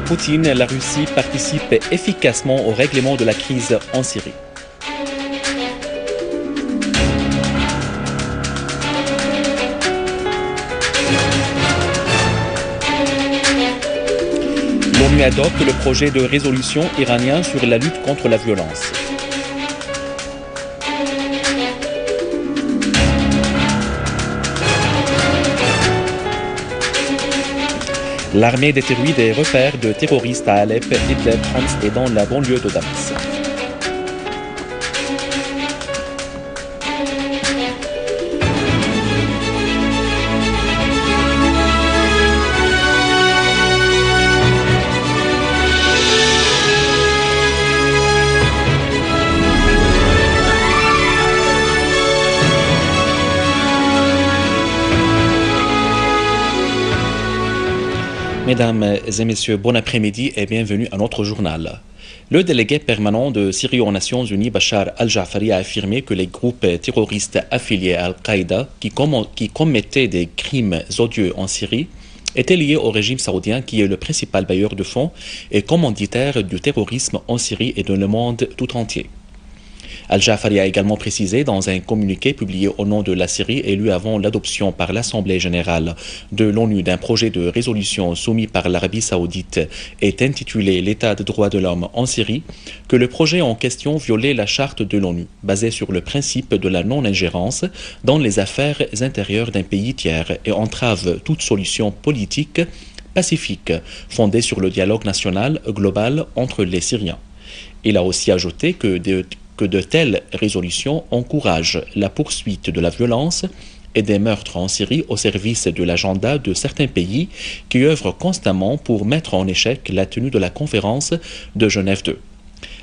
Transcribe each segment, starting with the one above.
Poutine, la Russie participe efficacement au règlement de la crise en Syrie. L'ONU adopte le projet de résolution iranien sur la lutte contre la violence. L'armée détruit des repères de terroristes à Alep, Idlib, Homs et dans la banlieue de Damas. Mesdames et messieurs, bon après-midi et bienvenue à notre journal. Le délégué permanent de Syrie aux Nations Unies, Bachar al-Jafari, a affirmé que les groupes terroristes affiliés à Al-Qaïda qui commettaient des crimes odieux en Syrie étaient liés au régime saoudien qui est le principal bailleur de fonds et commanditaire du terrorisme en Syrie et dans le monde tout entier. Al-Jafari a également précisé dans un communiqué publié au nom de la Syrie élu avant l'adoption par l'Assemblée générale de l'ONU d'un projet de résolution soumis par l'Arabie saoudite et intitulé L'état de droit de l'homme en Syrie, que le projet en question violait la charte de l'ONU, basée sur le principe de la non-ingérence dans les affaires intérieures d'un pays tiers et entrave toute solution politique pacifique fondée sur le dialogue national global entre les Syriens. Il a aussi ajouté que de telles résolutions encouragent la poursuite de la violence et des meurtres en Syrie au service de l'agenda de certains pays qui œuvrent constamment pour mettre en échec la tenue de la conférence de Genève II.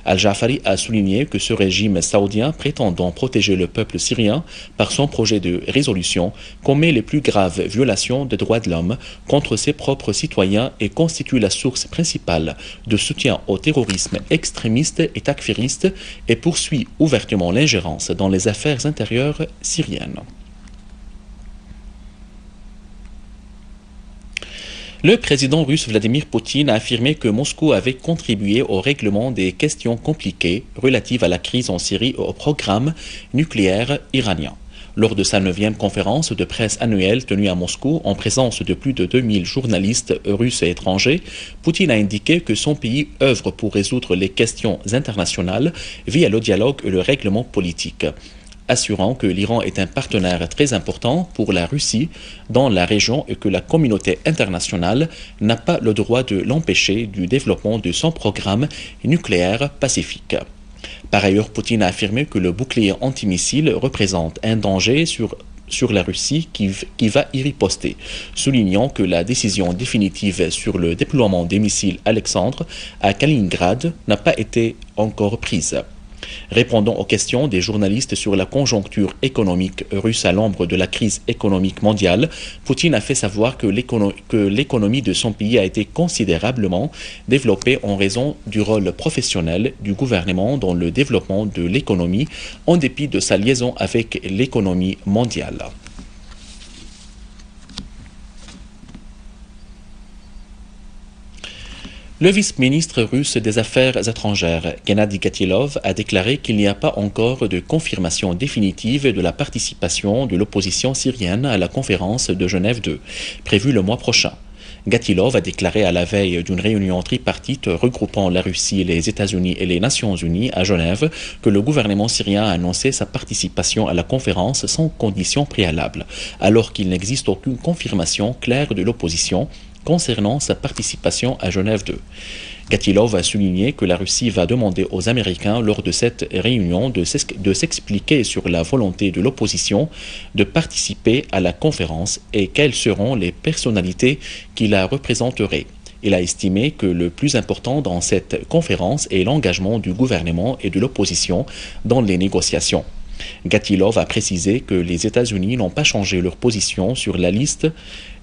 Al-Jafari a souligné que ce régime saoudien prétendant protéger le peuple syrien par son projet de résolution commet les plus graves violations des droits de l'homme contre ses propres citoyens et constitue la source principale de soutien au terrorisme extrémiste et takfiriste et poursuit ouvertement l'ingérence dans les affaires intérieures syriennes. Le président russe Vladimir Poutine a affirmé que Moscou avait contribué au règlement des questions compliquées relatives à la crise en Syrie et au programme nucléaire iranien. Lors de sa 9e conférence de presse annuelle tenue à Moscou, en présence de plus de 2000 journalistes russes et étrangers, Poutine a indiqué que son pays œuvre pour résoudre les questions internationales via le dialogue et le règlement politique, assurant que l'Iran est un partenaire très important pour la Russie dans la région et que la communauté internationale n'a pas le droit de l'empêcher du développement de son programme nucléaire pacifique. Par ailleurs, Poutine a affirmé que le bouclier antimissile représente un danger sur la Russie qui va y riposter, soulignant que la décision définitive sur le déploiement des missiles Alexandre à Kaliningrad n'a pas été encore prise. Répondant aux questions des journalistes sur la conjoncture économique russe à l'ombre de la crise économique mondiale, Poutine a fait savoir que l'économie de son pays a été considérablement développée en raison du rôle professionnel du gouvernement dans le développement de l'économie, en dépit de sa liaison avec l'économie mondiale. Le vice-ministre russe des Affaires étrangères, Gennady Gatilov, a déclaré qu'il n'y a pas encore de confirmation définitive de la participation de l'opposition syrienne à la conférence de Genève II, prévue le mois prochain. Gatilov a déclaré à la veille d'une réunion tripartite regroupant la Russie, les États-Unis et les Nations Unies à Genève que le gouvernement syrien a annoncé sa participation à la conférence sans condition préalable, alors qu'il n'existe aucune confirmation claire de l'opposition concernant sa participation à Genève II. Gatilov a souligné que la Russie va demander aux Américains lors de cette réunion de s'expliquer sur la volonté de l'opposition de participer à la conférence et quelles seront les personnalités qui la représenteraient. Il a estimé que le plus important dans cette conférence est l'engagement du gouvernement et de l'opposition dans les négociations. Gatilov a précisé que les États-Unis n'ont pas changé leur position sur la liste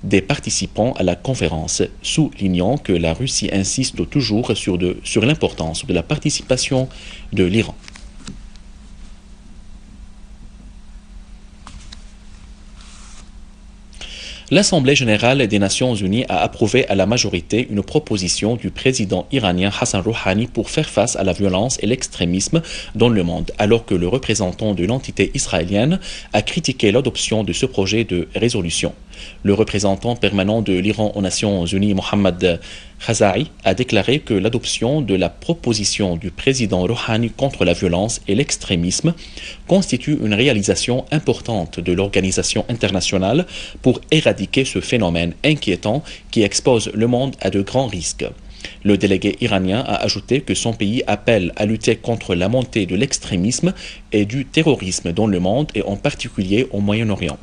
des participants à la conférence, soulignant que la Russie insiste toujours sur l'importance de la participation de l'Iran. L'Assemblée générale des Nations unies a approuvé à la majorité une proposition du président iranien Hassan Rouhani pour faire face à la violence et l'extrémisme dans le monde, alors que le représentant de l'entité israélienne a critiqué l'adoption de ce projet de résolution. Le représentant permanent de l'Iran aux Nations unies, Mohammad Khazaei, a déclaré que l'adoption de la proposition du président Rouhani contre la violence et l'extrémisme constitue une réalisation importante de l'organisation internationale pour éradiquer ce phénomène inquiétant qui expose le monde à de grands risques. Le délégué iranien a ajouté que son pays appelle à lutter contre la montée de l'extrémisme et du terrorisme dans le monde et en particulier au Moyen-Orient.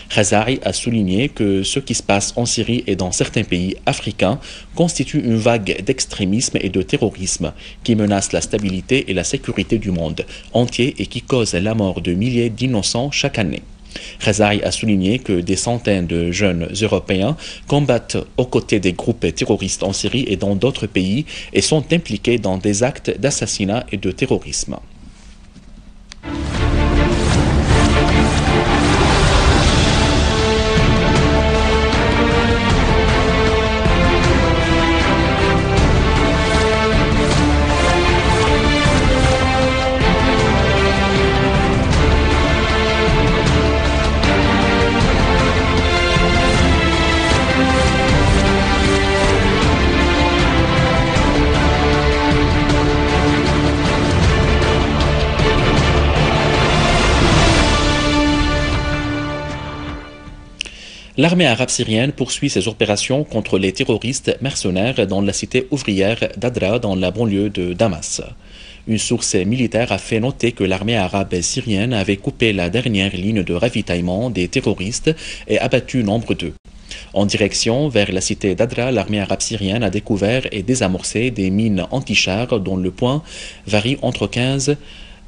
Khazaei a souligné que ce qui se passe en Syrie et dans certains pays africains constitue une vague d'extrémisme et de terrorisme qui menace la stabilité et la sécurité du monde entier et qui cause la mort de milliers d'innocents chaque année. Khazaei a souligné que des centaines de jeunes Européens combattent aux côtés des groupes terroristes en Syrie et dans d'autres pays et sont impliqués dans des actes d'assassinat et de terrorisme. L'armée arabe syrienne poursuit ses opérations contre les terroristes mercenaires dans la cité ouvrière d'Adra dans la banlieue de Damas. Une source militaire a fait noter que l'armée arabe syrienne avait coupé la dernière ligne de ravitaillement des terroristes et abattu nombre d'eux. En direction vers la cité d'Adra, l'armée arabe syrienne a découvert et désamorcé des mines anti-chars dont le poids varie entre 15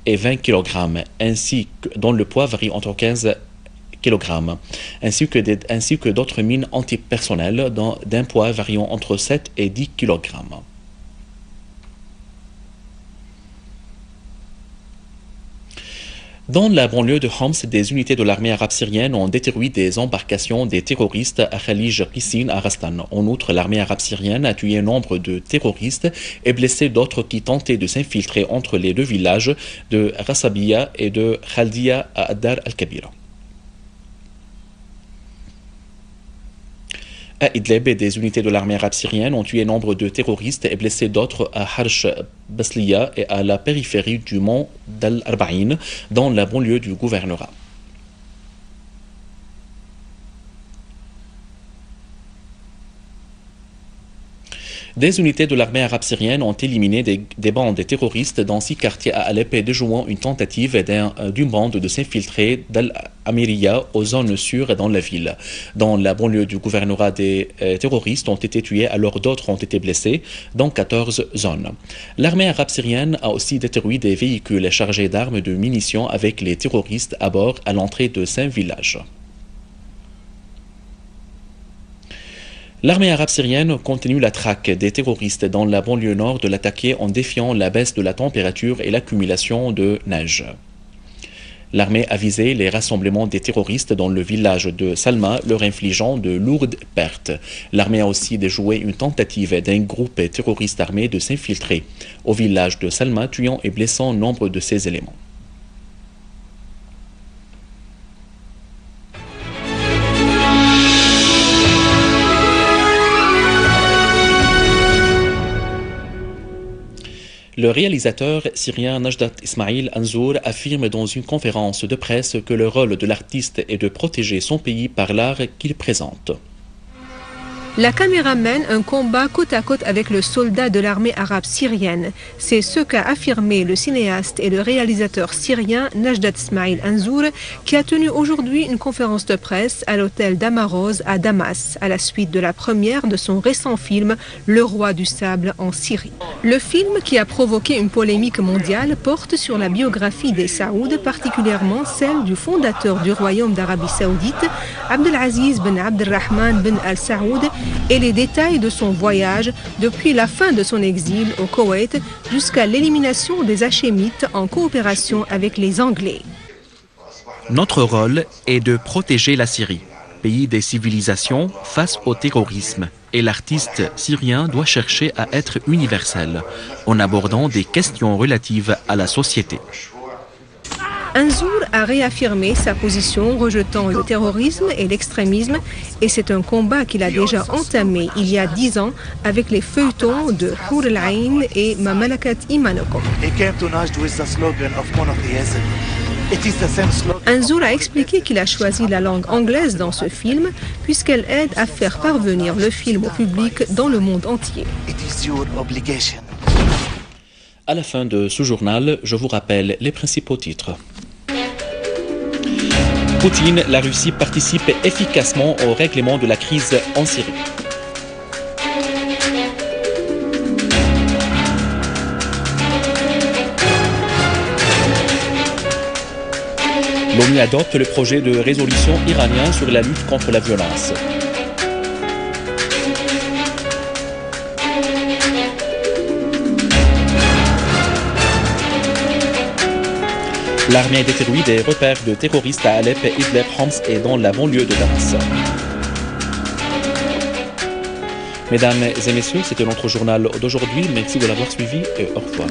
et 20 kg, ainsi que dont le poids varie entre 15 kg, ainsi que d'autres mines antipersonnelles d'un poids variant entre 7 et 10 kg. Dans la banlieue de Homs, des unités de l'armée arabe syrienne ont détruit des embarcations des terroristes à Khalij Qissin à Rastan. En outre, l'armée arabe syrienne a tué nombre de terroristes et blessé d'autres qui tentaient de s'infiltrer entre les deux villages de Rassabiya et de Khaldiya à Dar al-Kabira. À Idlib, des unités de l'armée arabe syrienne ont tué nombre de terroristes et blessé d'autres à Harsh Basliya et à la périphérie du mont d'Al-Arba'in, dans la banlieue du gouvernorat. Des unités de l'armée arabe syrienne ont éliminé des bandes terroristes dans 6 quartiers à Alep, déjouant une tentative d'une bande de s'infiltrer d'Al-Amiriya aux zones sûres dans la ville. Dans la banlieue du gouvernorat, des terroristes ont été tués alors d'autres ont été blessés dans 14 zones. L'armée arabe syrienne a aussi détruit des véhicules chargés d'armes de munitions avec les terroristes à bord à l'entrée de 5 villages. L'armée arabe syrienne continue la traque des terroristes dans la banlieue nord de l'attaquer en défiant la baisse de la température et l'accumulation de neige. L'armée a visé les rassemblements des terroristes dans le village de Salma, leur infligeant de lourdes pertes. L'armée a aussi déjoué une tentative d'un groupe terroriste armé de s'infiltrer au village de Salma, tuant et blessant nombre de ses éléments. Le réalisateur syrien Najdat Ismail Anzour affirme dans une conférence de presse que le rôle de l'artiste est de protéger son pays par l'art qu'il présente. La caméra mène un combat côte à côte avec le soldat de l'armée arabe syrienne. C'est ce qu'a affirmé le cinéaste et le réalisateur syrien Najdat Ismail Anzour, qui a tenu aujourd'hui une conférence de presse à l'hôtel d'Amaroz à Damas, à la suite de la première de son récent film Le Roi du Sable en Syrie. Le film, qui a provoqué une polémique mondiale, porte sur la biographie des Saouds, particulièrement celle du fondateur du Royaume d'Arabie Saoudite, Abdelaziz Ben Abdelrahman Ben Al Saoud, et les détails de son voyage depuis la fin de son exil au Koweït jusqu'à l'élimination des Hachémites en coopération avec les Anglais. Notre rôle est de protéger la Syrie. pays des civilisations face au terrorisme. Et l'artiste syrien doit chercher à être universel en abordant des questions relatives à la société. Anzour a réaffirmé sa position rejetant le terrorisme et l'extrémisme et c'est un combat qu'il a déjà entamé il y a 10 ans avec les feuilletons de Hour al-Ain et Ma Malakat Imanukum. Anzour a expliqué qu'il a choisi la langue anglaise dans ce film puisqu'elle aide à faire parvenir le film au public dans le monde entier. À la fin de ce journal, je vous rappelle les principaux titres. Poutine, la Russie participe efficacement au règlement de la crise en Syrie. L'ONU adopte le projet de résolution iranien sur la lutte contre la violence. L'armée détruit des repères de terroristes à Alep, Idlib, Homs et dans la banlieue de Damas. Mesdames et messieurs, c'était notre journal d'aujourd'hui. Merci de l'avoir suivi et au revoir.